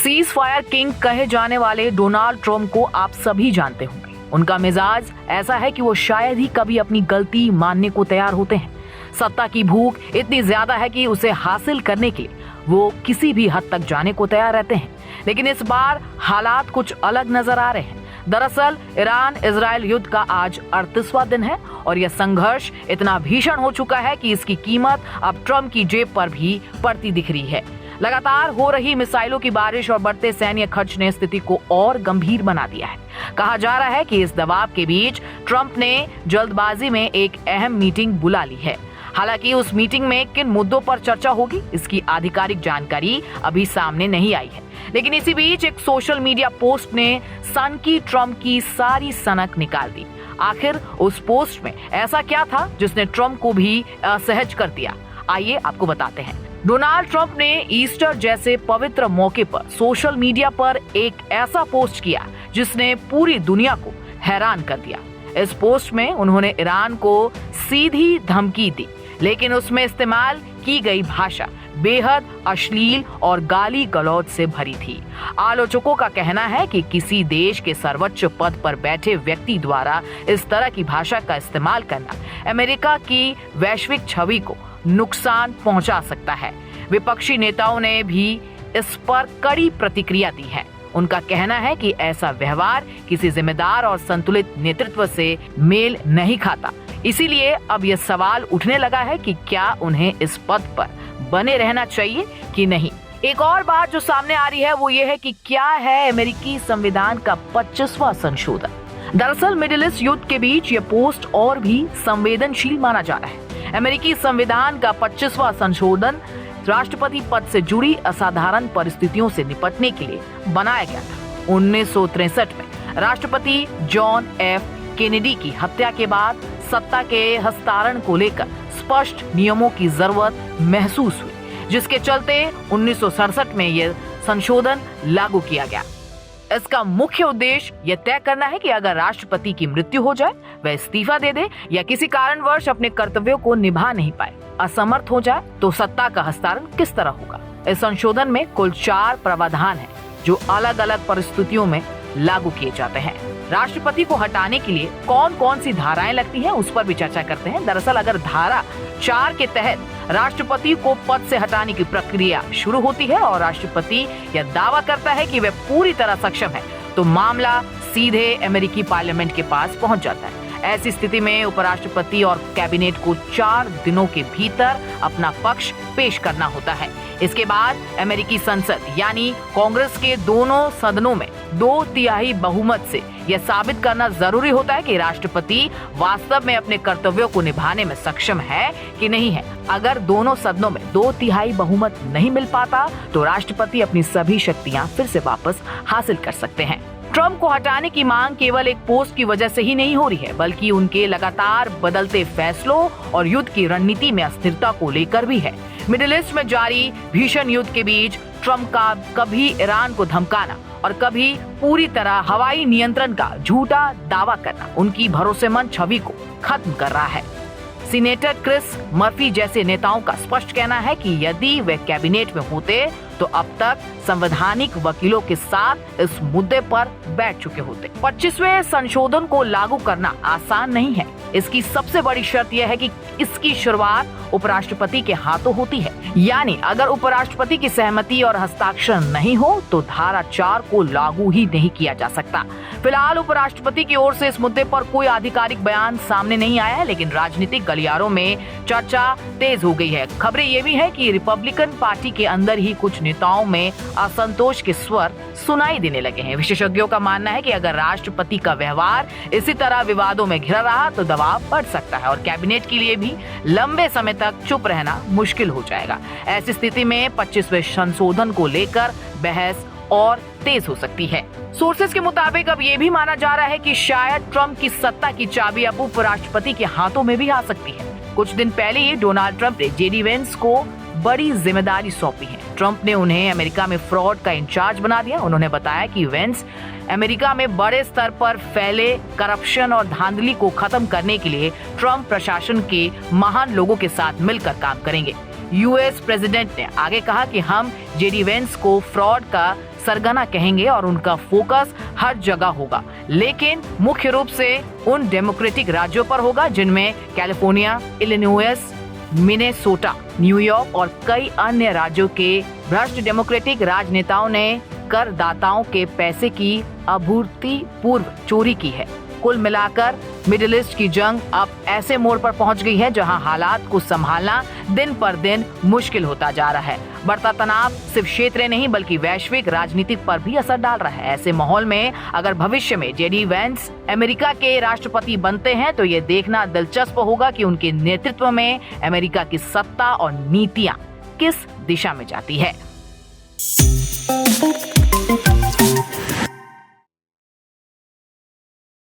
Cease fire king कहे जाने वाले डोनाल्ड ट्रंप को आप सभी जानते होंगे। उनका मिजाज ऐसा है कि वो शायद ही कभी अपनी गलती मानने को तैयार होते हैं। सत्ता की भूख इतनी ज्यादा है कि उसे हासिल करने के लिए वो किसी भी हद तक जाने को तैयार रहते हैं। लेकिन इस बार हालात कुछ अलग नजर आ रहे हैं। दरअसल ईरान इजराइल युद्ध का आज 38वां दिन है और यह संघर्ष इतना भीषण हो चुका है कि इसकी कीमत अब ट्रंप की जेब पर भी पड़ती दिख रही है। लगातार हो रही मिसाइलों की बारिश और बढ़ते सैन्य खर्च ने स्थिति को और गंभीर बना दिया है। कहा जा रहा है कि इस दबाव के बीच ट्रंप ने जल्दबाजी में एक अहम मीटिंग बुला ली है। हालांकि उस मीटिंग में किन मुद्दों पर चर्चा होगी, इसकी आधिकारिक जानकारी अभी सामने नहीं आई है। लेकिन इसी बीच एक सोशल मीडिया पोस्ट ने सन की ट्रंप की सारी सनक निकाल दी। आखिर उस पोस्ट में ऐसा क्या था जिसने ट्रंप को भी असहज कर दिया? आइए आपको बताते हैं। डोनाल्ड ट्रंप ने ईस्टर जैसे पवित्र मौके पर सोशल मीडिया पर एक ऐसा पोस्ट किया जिसने पूरी दुनिया को हैरान कर दिया। इस पोस्ट में उन्होंने ईरान को सीधी धमकी दी, लेकिन उसमें इस्तेमाल की गई भाषा बेहद अश्लील और गाली गलौज से भरी थी। आलोचकों का कहना है कि किसी देश के सर्वोच्च पद पर बैठे व्यक्ति द्वारा इस तरह की भाषा का इस्तेमाल करना अमेरिका की वैश्विक छवि को नुकसान पहुंचा सकता है। विपक्षी नेताओं ने भी इस पर कड़ी प्रतिक्रिया दी है। उनका कहना है कि ऐसा व्यवहार किसी जिम्मेदार और संतुलित नेतृत्व से मेल नहीं खाता। इसीलिए अब यह सवाल उठने लगा है कि क्या उन्हें इस पद पर बने रहना चाहिए कि नहीं। एक और बात जो सामने आ रही है वो ये है कि क्या है अमेरिकी संविधान का 25वां संशोधन। दरअसल मिडिल ईस्ट युद्ध के बीच यह पोस्ट और भी संवेदनशील माना जा रहा है। अमेरिकी संविधान का 25वां संशोधन राष्ट्रपति पद से जुड़ी असाधारण परिस्थितियों से निपटने के लिए बनाया गया था। 1963 में राष्ट्रपति जॉन एफ केनेडी की हत्या के बाद सत्ता के हस्तांतरण को लेकर स्पष्ट नियमों की जरूरत महसूस हुई, जिसके चलते 1967 में यह संशोधन लागू किया गया। इसका मुख्य उद्देश्य यह तय करना है कि अगर राष्ट्रपति की मृत्यु हो जाए, वह इस्तीफा दे दे या किसी कारणवश अपने कर्तव्यों को निभा नहीं पाए, असमर्थ हो जाए, तो सत्ता का हस्तांतरण किस तरह होगा। इस संशोधन में कुल 4 प्रावधान हैं जो अलग अलग परिस्थितियों में लागू किए जाते हैं। राष्ट्रपति को हटाने के लिए कौन कौन सी धाराएं लगती हैं, उस पर भी चर्चा करते हैं। दरअसल अगर धारा 4 के तहत राष्ट्रपति को पद से हटाने की प्रक्रिया शुरू होती है और राष्ट्रपति यह दावा करता है कि वह पूरी तरह सक्षम है, तो मामला सीधे अमेरिकी पार्लियामेंट के पास पहुंच जाता है। ऐसी स्थिति में उपराष्ट्रपति और कैबिनेट को 4 दिनों के भीतर अपना पक्ष पेश करना होता है। इसके बाद अमेरिकी संसद यानी कांग्रेस के दोनों सदनों में 2/3 बहुमत से यह साबित करना जरूरी होता है कि राष्ट्रपति वास्तव में अपने कर्तव्यों को निभाने में सक्षम है कि नहीं है। अगर दोनों सदनों में 2/3 बहुमत नहीं मिल पाता तो राष्ट्रपति अपनी सभी शक्तियां फिर से वापस हासिल कर सकते हैं। ट्रंप को हटाने की मांग केवल एक पोस्ट की वजह से ही नहीं हो रही है, बल्कि उनके लगातार बदलते फैसलों और युद्ध की रणनीति में अस्थिरता को लेकर भी है। मिडिल ईस्ट में जारी भीषण युद्ध के बीच ट्रंप का कभी ईरान को धमकाना और कभी पूरी तरह हवाई नियंत्रण का झूठा दावा करना उनकी भरोसेमंद छवि को खत्म कर रहा है। सीनेटर क्रिस मर्फी जैसे नेताओं का स्पष्ट कहना है कि यदि वे कैबिनेट में होते तो अब तक संवैधानिक वकीलों के साथ इस मुद्दे पर बैठ चुके होते। 25वें संशोधन को लागू करना आसान नहीं है। इसकी सबसे बड़ी शर्त यह है कि इसकी शुरुआत उपराष्ट्रपति के हाथों होती है, यानी अगर उपराष्ट्रपति की सहमति और हस्ताक्षर नहीं हो तो धारा 4 को लागू ही नहीं किया जा सकता। फिलहाल उपराष्ट्रपति की ओर से इस मुद्दे पर कोई आधिकारिक बयान सामने नहीं आया है, लेकिन राजनीतिक गलियारों में चर्चा तेज हो गई है। खबरें ये भी है कि रिपब्लिकन पार्टी के अंदर ही कुछ नेताओं में असंतोष के स्वर सुनाई देने लगे हैं। विशेषज्ञों का मानना है कि अगर राष्ट्रपति का व्यवहार इसी तरह विवादों में घिरा रहा तो दबाव बढ़ सकता है और कैबिनेट के लिए भी लंबे समय तक चुप रहना मुश्किल हो जाएगा। ऐसी स्थिति में 25वें संशोधन को लेकर बहस और तेज हो सकती है। सोर्सेज के मुताबिक अब ये भी माना जा रहा है कि शायद ट्रंप की सत्ता की चाबी अब उपराष्ट्रपति के हाथों में भी आ सकती है। कुछ दिन पहले ही डोनाल्ड ट्रंप ने जेडी वेंस को बड़ी जिम्मेदारी सौंपी है। ट्रंप ने उन्हें अमेरिका में फ्रॉड का इंचार्ज बना दिया। उन्होंने बताया कि वेंस अमेरिका में बड़े स्तर पर फैले करप्शन और धांधली को खत्म करने के लिए ट्रंप प्रशासन के महान लोगों के साथ मिलकर काम करेंगे। यूएस प्रेसिडेंट ने आगे कहा कि हम जेडी वेंस को फ्रॉड का सरगना कहेंगे और उनका फोकस हर जगह होगा, लेकिन मुख्य रूप से उन डेमोक्रेटिक राज्यों पर होगा जिनमें कैलिफोर्निया, इलिनोइस, मिनेसोटा, न्यूयॉर्क और कई अन्य राज्यों के भ्रष्ट डेमोक्रेटिक राजनेताओं ने करदाताओं के पैसे की अभूतपूर्व चोरी की है। कुल मिलाकर मिडिल ईस्ट की जंग अब ऐसे मोड़ पर पहुंच गई है जहां हालात को संभालना दिन पर दिन मुश्किल होता जा रहा है। बढ़ता तनाव सिर्फ क्षेत्रीय नहीं बल्कि वैश्विक राजनीति पर भी असर डाल रहा है। ऐसे माहौल में अगर भविष्य में जेडी वेंस अमेरिका के राष्ट्रपति बनते हैं तो ये देखना दिलचस्प होगा कि उनके नेतृत्व में अमेरिका की सत्ता और नीतियां किस दिशा में जाती है।